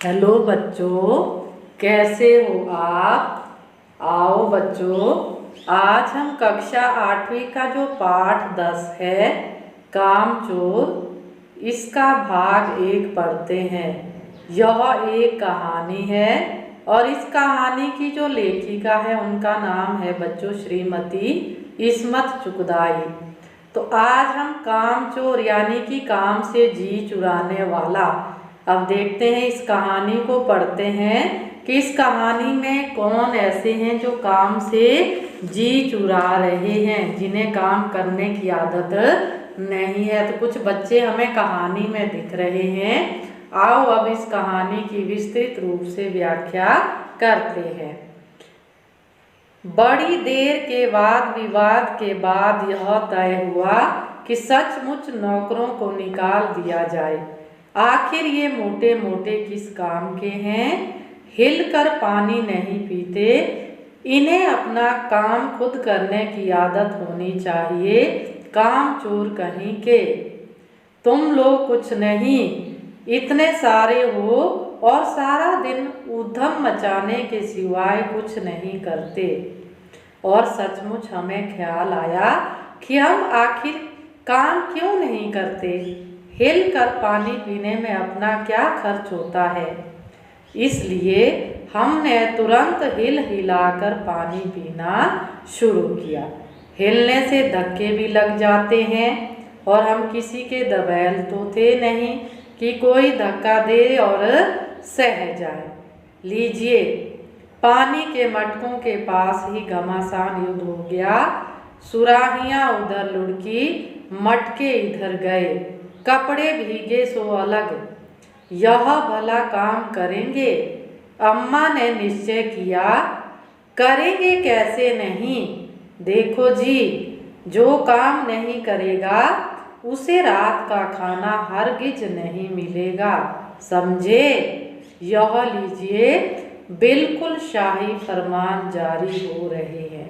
Hello बच्चों, कैसे हो आप। आओ बच्चों, आज हम कक्षा 8वीं का जो पाठ 10 है कामचोर, इसका भाग 1 पढ़ते हैं। यह एक कहानी है और इस कहानी की जो लेखिका है उनका नाम है बच्चों श्रीमती इस्मत चुगताई। तो आज हम कामचोर यानी कि काम से जी चुराने वाला, अब देखते हैं इस कहानी को पढ़ते हैं कि इस कहानी में कौन ऐसे हैं जो काम से जी चुरा रहे हैं, जिन्हें काम करने की आदत नहीं है। तो कुछ बच्चे हमें कहानी में दिख रहे हैं। आओ अब इस कहानी की विस्तृत रूप से व्याख्या करते हैं। बड़ी देर के वाद विवाद के बाद यह तय हुआ कि सचमुच नौकरों को निकाल दिया जाए। आखिर ये मोटे मोटे किस काम के हैं? हिलकर पानी नहीं पीते, इन्हें अपना काम खुद करने की आदत होनी चाहिए। काम चोर कहीं के। तुम लोग कुछ नहीं, इतने सारे हो और सारा दिन उधम मचाने के सिवाय कुछ नहीं करते। और सचमुच हमें ख्याल आया कि हम आखिर काम क्यों नहीं करते। हिल कर पानी पीने में अपना क्या खर्च होता है, इसलिए हमने तुरंत हिल हिलाकर पानी पीना शुरू किया। हिलने से धक्के भी लग जाते हैं और हम किसी के दबैल तो थे नहीं कि कोई धक्का दे और सह जाए। लीजिए, पानी के मटकों के पास ही घमासान युद्ध हो गया। सुराहियां उधर लुढ़की, मटके इधर गए, कपड़े भीगे सो अलग। यह भला काम करेंगे? अम्मा ने निश्चय किया। करेंगे कैसे नहीं। देखो जी, जो काम नहीं करेगा उसे रात का खाना हरगिज नहीं मिलेगा, समझे। यह लीजिए, बिल्कुल शाही फरमान जारी हो रहे हैं।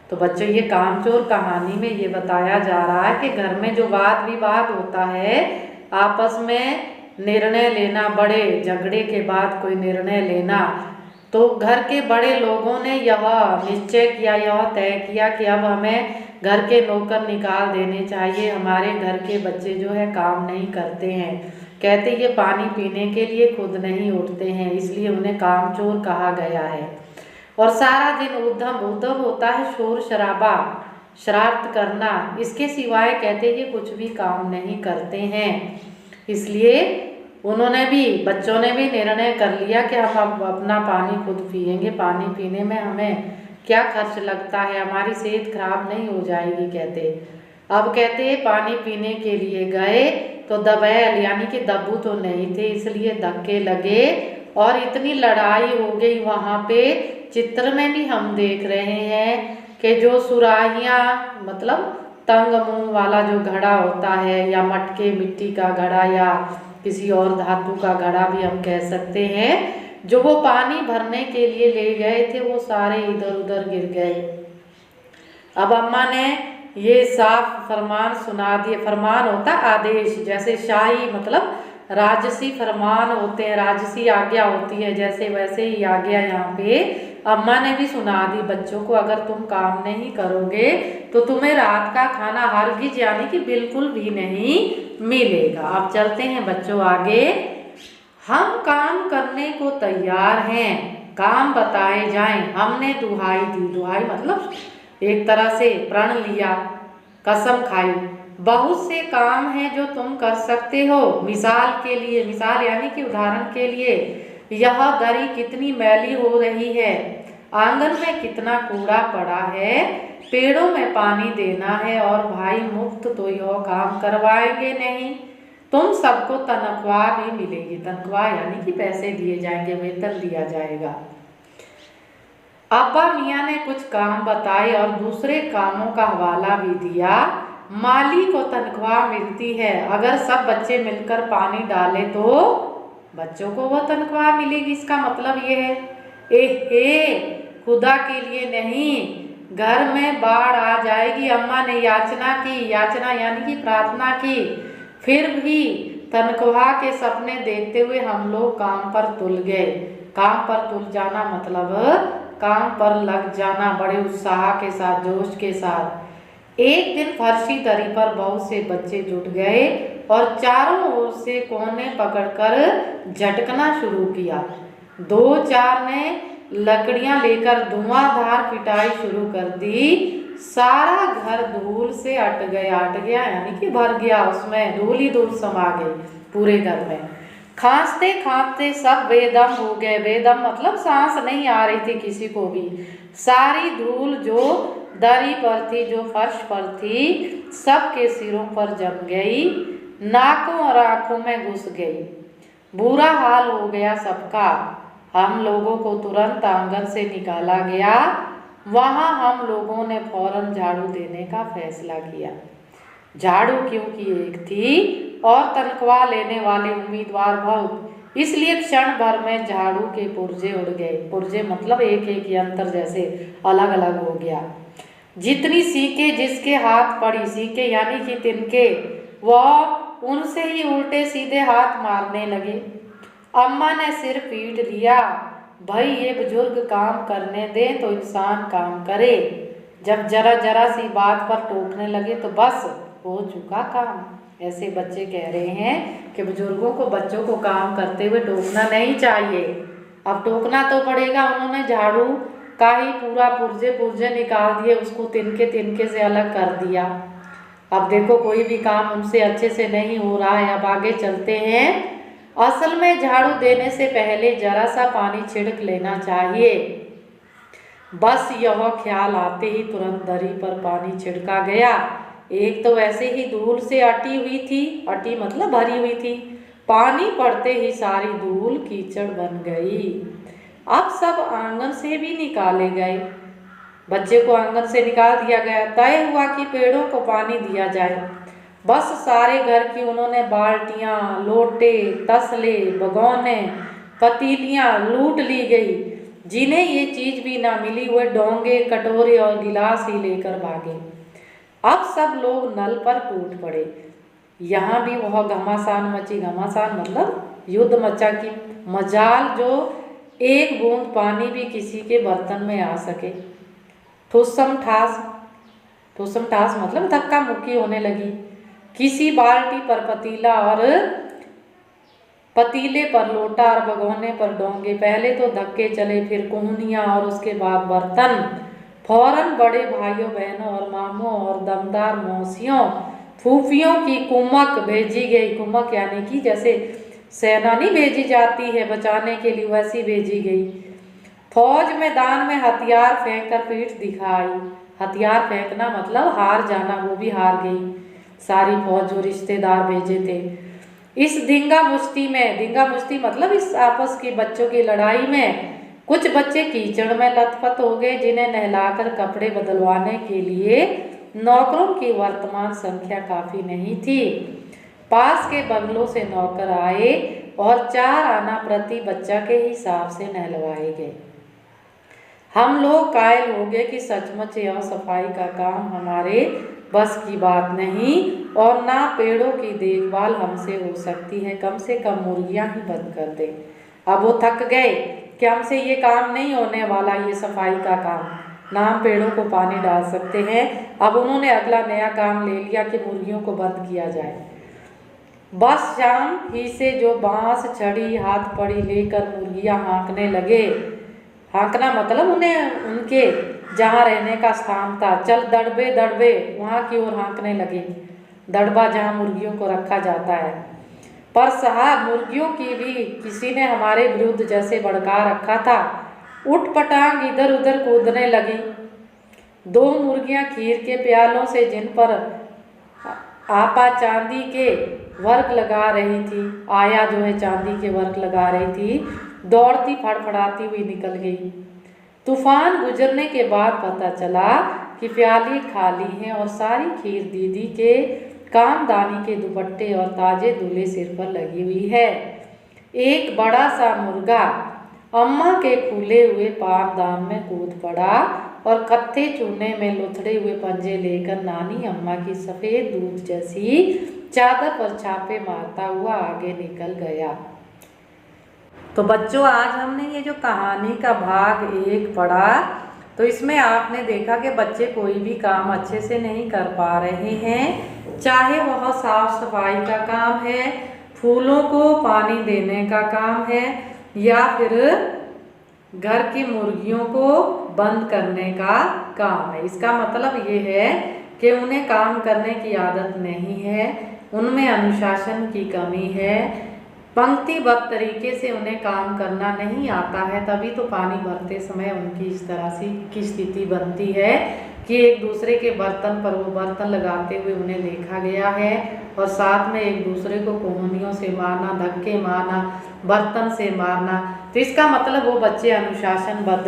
तो बच्चों, ये कामचोर कहानी में ये बताया जा रहा है कि घर में जो वाद विवाद होता है, आपस में निर्णय लेना, बड़े झगड़े के बाद कोई निर्णय लेना, तो घर के बड़े लोगों ने यह निश्चय किया, यह तय किया कि अब हमें घर के नौकर निकाल देने चाहिए। हमारे घर के बच्चे जो है काम नहीं करते हैं, कहते ये पानी पीने के लिए खुद नहीं उठते हैं, इसलिए उन्हें कामचोर कहा गया है। और सारा दिन उधम उधम होता है, शोर शराबा, शरारत करना, इसके सिवाय कहते ये कुछ भी काम नहीं करते हैं। इसलिए उन्होंने भी, बच्चों ने भी निर्णय कर लिया कि हम अब अपना पानी खुद पिएंगे। पानी पीने में हमें क्या खर्च लगता है, हमारी सेहत खराब नहीं हो जाएगी कहते। अब कहते पानी पीने के लिए गए तो दबैल यानी कि दब्बू तो नहीं थे, इसलिए धक्के लगे और इतनी लड़ाई हो गई वहाँ पे। चित्र में भी हम देख रहे हैं कि जो सुराहियाँ, मतलब तंग मुंह वाला जो घड़ा होता है, या मटके मिट्टी का घड़ा, या किसी और धातु का घड़ा भी हम कह सकते हैं, जो वो पानी भरने के लिए ले गए थे, वो सारे इधर उधर गिर गए। अब अम्मा ने ये साफ फरमान सुना दिए। फरमान होता आदेश, जैसे शाही मतलब राजसी फरमान होते हैं, राजसी आज्ञा होती है, जैसे वैसे ही आज्ञा यहाँ पे अम्मा ने भी सुना दी बच्चों को। अगर तुम काम नहीं करोगे तो तुम्हें रात का खाना हरगिज यानी कि बिल्कुल भी नहीं मिलेगा। अब चलते हैं बच्चों आगे। हम काम करने को तैयार हैं, काम बताए जाएं। हमने दुहाई दी, दुहाई मतलब एक तरह से प्रण लिया, कसम खाई। बहुत से काम हैं जो तुम कर सकते हो। मिसाल के लिए, मिसाल यानी कि उदाहरण के लिए, यह दरी कितनी मैली हो रही है, आंगन में कितना कूड़ा पड़ा है, पेड़ों में पानी देना है, और भाई मुफ्त तो यह काम करवाएंगे नहीं, तुम सबको तनख्वाह भी मिलेगी। तनख्वाह यानी कि पैसे दिए जाएंगे, वेतन दिया जाएगा। अब्बा मियाँ ने कुछ काम बताए और दूसरे कामों का हवाला भी दिया। माली को तनख्वाह मिलती है, अगर सब बच्चे मिलकर पानी डाले तो बच्चों को वो तनख्वाह मिलेगी। इसका मतलब ये है, एहे, खुदा के लिए नहीं, घर में बाढ़ आ जाएगी। अम्मा ने याचना की, याचना यानी कि प्रार्थना की, फिर भी तनख्वाह के सपने देखते हुए हम लोग काम पर तुल गए। काम पर तुल जाना मतलब काम पर लग जाना, बड़े उत्साह के साथ, जोश के साथ। एक दिन फर्शी दरी पर बहुत से बच्चे जुट गए और चारों ओर से कोने पकड़कर झटकना शुरू किया। दो चार ने लकड़ियां लेकर धुआंधार पिटाई शुरू कर दी। सारा घर धूल से अट गया यानी कि भर गया, उसमें धूल ही धूल समा गई पूरे घर में। खांसते खांसते सब बेदम हो गए। बेदम मतलब सांस नहीं आ रही थी किसी को भी। सारी धूल जो दरी पर थी, जो फर्श पर थी, सबके सिरों पर जम गई, नाकों और आंखों में घुस गई। बुरा हाल हो गया सबका। हम लोगों को तुरंत आंगन से निकाला गया। वहां हम लोगों ने फौरन झाड़ू देने का फैसला किया। झाड़ू क्योंकि एक थी और तनख्वाह लेने वाले उम्मीदवार बहुत, इसलिए क्षण भर में झाड़ू के पुर्जे उड़ गए। पुर्जे मतलब एक एक यंत्र जैसे अलग अलग हो गया। जितनी सीके जिसके हाथ पड़ी, सीके यानी कि तिनके, वह उनसे ही उल्टे सीधे हाथ मारने लगे। अम्मा ने सिर पीट लिया, भाई ये बुजुर्ग काम करने दें तो इंसान काम करे। जब जरा जरा सी बात पर टोकने लगे तो बस हो चुका काम। ऐसे बच्चे कह रहे हैं कि बुजुर्गों को बच्चों को काम करते हुए टोकना नहीं चाहिए। अब टोकना तो पड़ेगा। उन्होंने झाड़ू का ही पूरा पुर्जे पुर्जे निकाल दिए, उसको तिनके तिनके से अलग कर दिया। अब देखो कोई भी काम उनसे अच्छे से नहीं हो रहा है। अब आगे चलते हैं। असल में झाड़ू देने से पहले जरा सा पानी छिड़क लेना चाहिए। बस यह ख्याल आते ही तुरंत दरी पर पानी छिड़का गया। एक तो वैसे ही धूल से अटी हुई थी, अटी मतलब भरी हुई थी। पानी पड़ते ही सारी धूल कीचड़ बन गई। अब सब आंगन से भी निकाले गए। बच्चे को आंगन से निकाल दिया गया। तय हुआ कि पेड़ों को पानी दिया जाए। बस सारे घर की उन्होंने बाल्टियां, लोटे, तसले, भगोने, पतीलियां लूट ली गई। जिन्हें ये चीज भी ना मिली वे डोंगे, कटोरे और गिलास ही लेकर भागे। अब सब लोग नल पर टूट पड़े। यहाँ भी वह घमासान मची। घमासान मतलब युद्ध मचा कि मजाल जो एक बूंद पानी भी किसी के बर्तन में आ सके। ठुस्सम ठास, ठुस्सम ठास मतलब धक्का मुक्की होने लगी। किसी बाल्टी पर पतीला और पतीले पर लोटा और भगोने पर डोंगे। पहले तो धक्के चले, फिर कुहनियाँ और उसके बाद बर्तन। फौरन बड़े भाइयों बहनों और मामों और दमदार मौसियों, फूफियों की कुमक भेजी गई। कुमक यानी कि जैसे सेना नहीं भेजी जाती है बचाने के लिए, वैसी भेजी गई। फौज मैदान में हथियार फेंक कर पीठ दिखाई। हथियार फेंकना मतलब हार जाना, वो भी हार गई सारी फौज जो रिश्तेदार भेजे थे। इस धींगा मुश्ती में, धींगा मुश्ती मतलब इस आपस की बच्चों की लड़ाई में कुछ बच्चे कीचड़ में लथपथ हो गए, जिन्हें नहलाकर कपड़े बदलवाने के लिए नौकरों की वर्तमान संख्या काफी नहीं थी। पास के बंगलों से नौकर आए और 4 आना प्रति बच्चा के हिसाब से नहलवाए गए। हम लोग कायल हो गए कि सचमुच यह सफाई का काम हमारे बस की बात नहीं और ना पेड़ों की देखभाल हमसे हो सकती है। कम से कम मुर्गियां ही बंद कर दें। अब वो थक गए कि हमसे ये काम नहीं होने वाला, ये सफाई का काम, ना हम पेड़ों को पानी डाल सकते हैं। अब उन्होंने अगला नया काम ले लिया कि मुर्गियों को बंद किया जाए। बस शाम ही से जो बांस, छड़ी, हाथ पड़ी लेकर मुर्गियां हाँकने लगे। हाँकना मतलब उन्हें उनके जहाँ रहने का स्थान था, चल दड़बे दड़बे वहाँ की ओर हाँकने लगे। दड़बा जहाँ मुर्गियों को रखा जाता है। पर साहब मुर्गियों की भी किसी ने हमारे विरुद्ध जैसे भड़का रखा था। उठ पटांग इधर उधर कूदने लगी। 2 मुर्गियां खीर के प्यालों से जिन पर आपा चांदी के वर्क लगा रही थी, आया जो है चांदी के वर्क लगा रही थी, दौड़ती फड़फड़ाती हुई निकल गई। तूफान गुजरने के बाद पता चला कि प्याली खाली हैं और सारी खीर दीदी के कामदानी के दुपट्टे और ताजे दूल्हे सिर पर लगी हुई है। एक बड़ा सा मुर्गा अम्मा के खुले हुए पावदान में कूद पड़ा और कत्थे चूने में लुथड़े हुए पंजे लेकर नानी अम्मा की सफ़ेद दूध जैसी चादर पर छापे मारता हुआ आगे निकल गया। तो बच्चों, आज हमने ये जो कहानी का भाग 1 पढ़ा, तो इसमें आपने देखा कि बच्चे कोई भी काम अच्छे से नहीं कर पा रहे हैं, चाहे वह साफ सफाई का काम है, फूलों को पानी देने का काम है, या फिर घर की मुर्गियों को बंद करने का काम है। इसका मतलब ये है कि उन्हें काम करने की आदत नहीं है, उनमें अनुशासन की कमी है, पंक्तिबद्ध तरीके से उन्हें काम करना नहीं आता है। तभी तो पानी भरते समय उनकी इस तरह से की स्थिति बनती है कि एक दूसरे के बर्तन पर वो बर्तन लगाते हुए उन्हें देखा गया है, और साथ में एक दूसरे को कोहनियों से मारना, धक्के मारना, बर्तन से मारना। तो इसका मतलब वो बच्चे अनुशासनबद्ध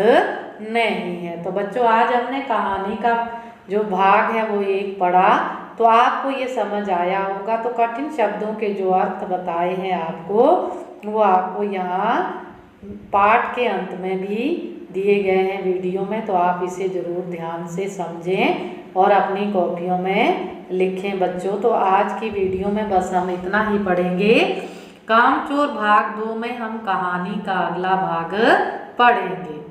नहीं है। तो बच्चों, आज हमने कहानी का जो भाग है वो 1 पढ़ा, तो आपको ये समझ आया होगा। तो कठिन शब्दों के जो अर्थ बताए हैं आपको, वो आपको यहाँ पाठ के अंत में भी दिए गए हैं वीडियो में। तो आप इसे ज़रूर ध्यान से समझें और अपनी कॉपियों में लिखें बच्चों। तो आज की वीडियो में बस हम इतना ही पढ़ेंगे। कामचोर भाग 2 में हम कहानी का अगला भाग पढ़ेंगे।